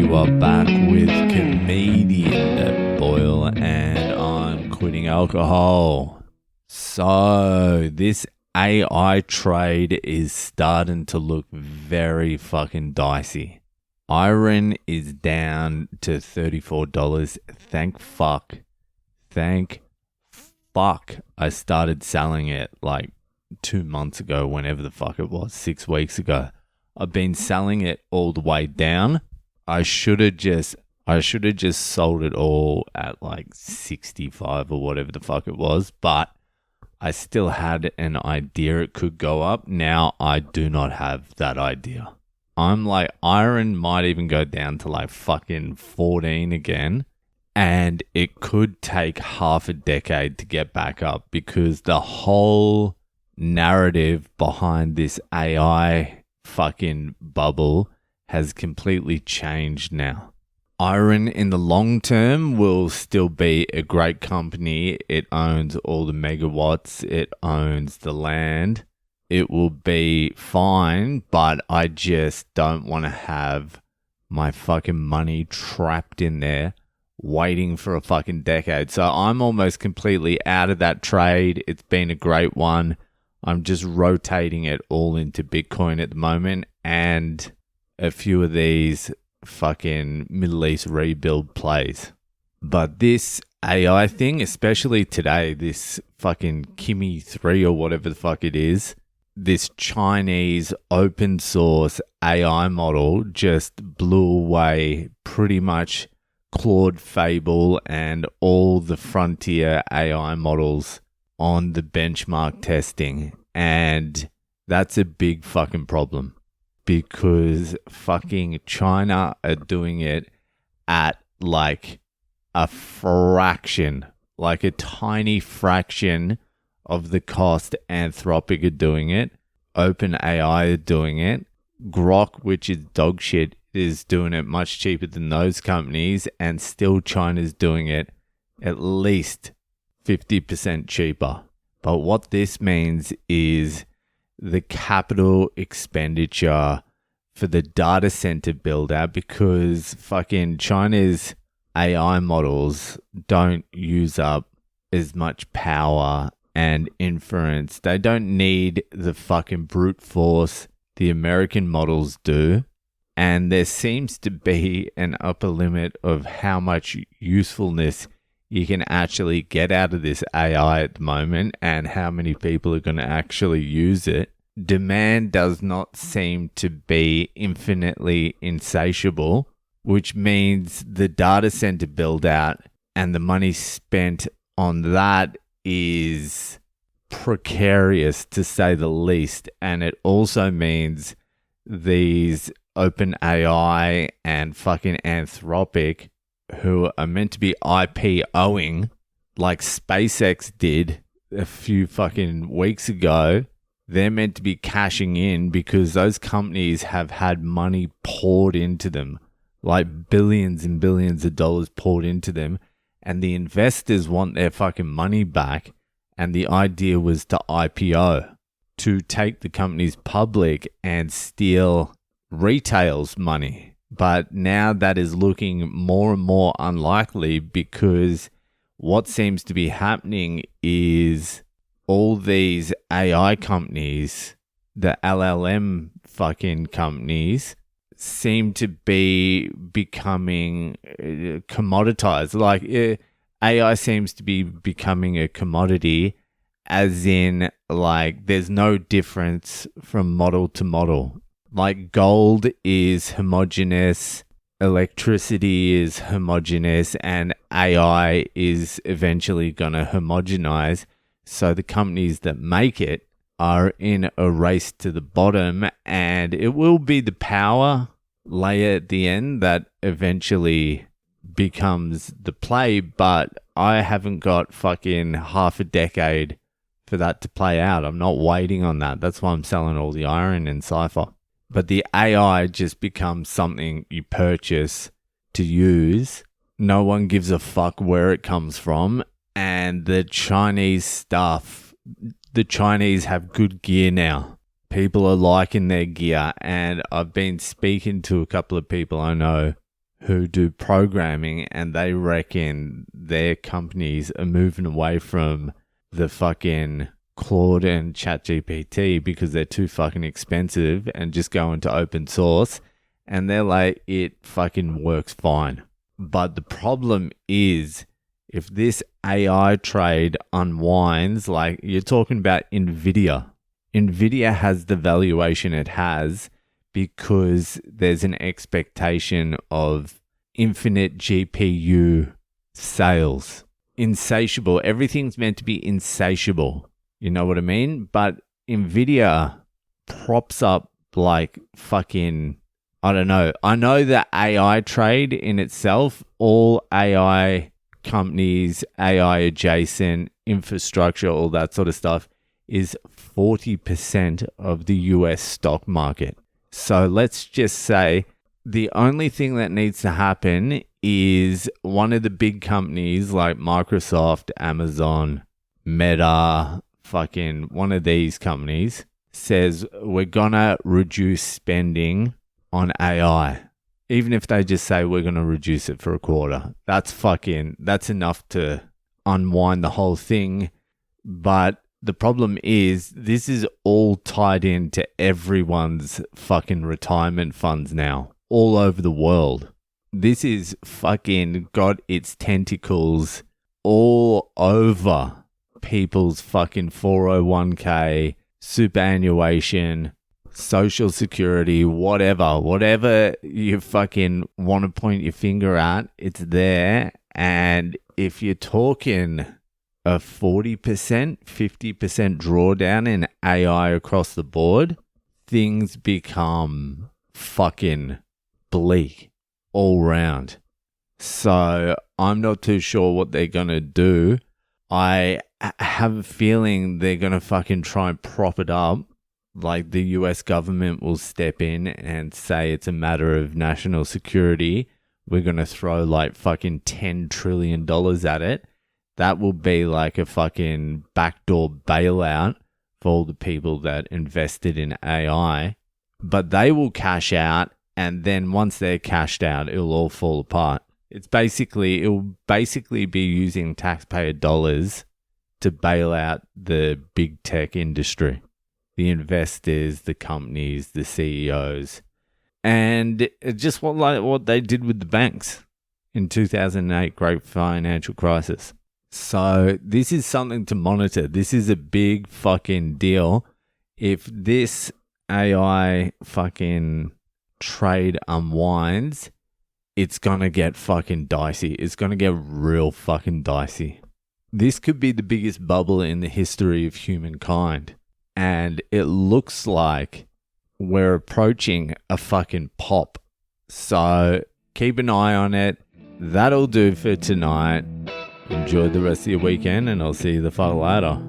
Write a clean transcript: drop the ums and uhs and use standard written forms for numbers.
You are back with comedian David Boyle, and I'm quitting alcohol. So, this AI trade is starting to look very fucking dicey. Iron is down to $34. Thank fuck. I started selling it like 2 months ago, whenever the fuck it was, 6 weeks ago. I've been selling it all the way down. I should have just sold it all at like 65 or whatever the fuck it was, but I still had an idea it could go up. Now I do not have that idea. I'm like, iron might even go down to like fucking 14 again, and it could take half a decade to get back up because the whole narrative behind this AI fucking bubble has completely changed now. Iron in the long term will still be a great company. It owns all the megawatts. It owns the land. It will be fine, but I just don't want to have my fucking money trapped in there waiting for a fucking decade. So I'm almost completely out of that trade. It's been a great one. I'm just rotating it all into Bitcoin at the moment and a few of these fucking Middle East rebuild plays. But this AI thing, especially today, this fucking Kimi 3 or whatever the fuck it is, this Chinese open source AI model just blew away pretty much Claude Fable and all the frontier AI models on the benchmark testing. And that's a big fucking problem because fucking China are doing it at like a fraction, like a tiny fraction of the cost Anthropic are doing it. OpenAI are doing it. Grok, which is dog shit, is doing it much cheaper than those companies, and still China's doing it at least 50% cheaper. But what this means is the capital expenditure for the data center build out, because fucking China's AI models don't use up as much power and inference. They don't need the fucking brute force the American models do. And there seems to be an upper limit of how much usefulness you can actually get out of this AI at the moment and how many people are going to actually use it. Demand does not seem to be infinitely insatiable, which means the data center build out and the money spent on that is precarious to say the least. And it also means these OpenAI and fucking Anthropic, who are meant to be IPOing like SpaceX did a few fucking weeks ago, they're meant to be cashing in because those companies have had money poured into them, like billions and billions of dollars poured into them, and the investors want their fucking money back. And the idea was to IPO, to take the companies public and steal retail's money. But now that is looking more and more unlikely because what seems to be happening is all these AI companies, the LLM fucking companies, seem to be becoming commoditized. Like AI seems to be becoming a commodity, as in like there's no difference from model to model. Like gold is homogeneous, electricity is homogeneous, and AI is eventually going to homogenize. So the companies that make it are in a race to the bottom, and it will be the power layer at the end that eventually becomes the play. But I haven't got fucking half a decade for that to play out. I'm not waiting on that. That's why I'm selling all the iron and Cypher. But the AI just becomes something you purchase to use. No one gives a fuck where it comes from. And the Chinese stuff, the Chinese have good gear now. People are liking their gear. And I've been speaking to a couple of people I know who do programming, and they reckon their companies are moving away from the fucking Claude and ChatGPT because they're too fucking expensive and just go into open source. And they're like, it fucking works fine. But the problem is, if this AI trade unwinds, like you're talking about Nvidia. Nvidia has the valuation it has because there's an expectation of infinite GPU sales. Insatiable. Everything's meant to be insatiable. You know what I mean? But Nvidia props up like fucking, I don't know. I know the AI trade in itself, all AI companies, AI adjacent, infrastructure, all that sort of stuff is 40% of the US stock market. So let's just say the only thing that needs to happen is one of the big companies like Microsoft, Amazon, Meta, fucking one of these companies says we're gonna reduce spending on AI. Even if they just say we're gonna reduce it for a quarter, that's enough to unwind the whole thing. But the problem is this is all tied into everyone's fucking retirement funds now, all over the world. This is fucking got its tentacles all over people's fucking 401k, superannuation, social security, whatever you fucking want to point your finger at, it's there. And if you're talking a 40%, 50% drawdown in AI across the board, things become fucking bleak all round. So I'm not too sure what they're going to do. I have a feeling they're going to fucking try and prop it up. Like the US government will step in and say it's a matter of national security. We're going to throw like fucking $10 trillion at it. That will be like a fucking backdoor bailout for all the people that invested in AI. But they will cash out, and then once they're cashed out, it'll all fall apart. It'll basically be using taxpayer dollars to bail out the big tech industry, the investors, the companies, the CEOs, and just what they did with the banks in 2008 great financial crisis. So this is something to monitor. This is a big fucking deal. If this AI fucking trade unwinds, it's gonna get fucking dicey. It's gonna get real fucking dicey. This could be the biggest bubble in the history of humankind. And it looks like we're approaching a fucking pop. So keep an eye on it. That'll do for tonight. Enjoy the rest of your weekend, and I'll see you the fuck later.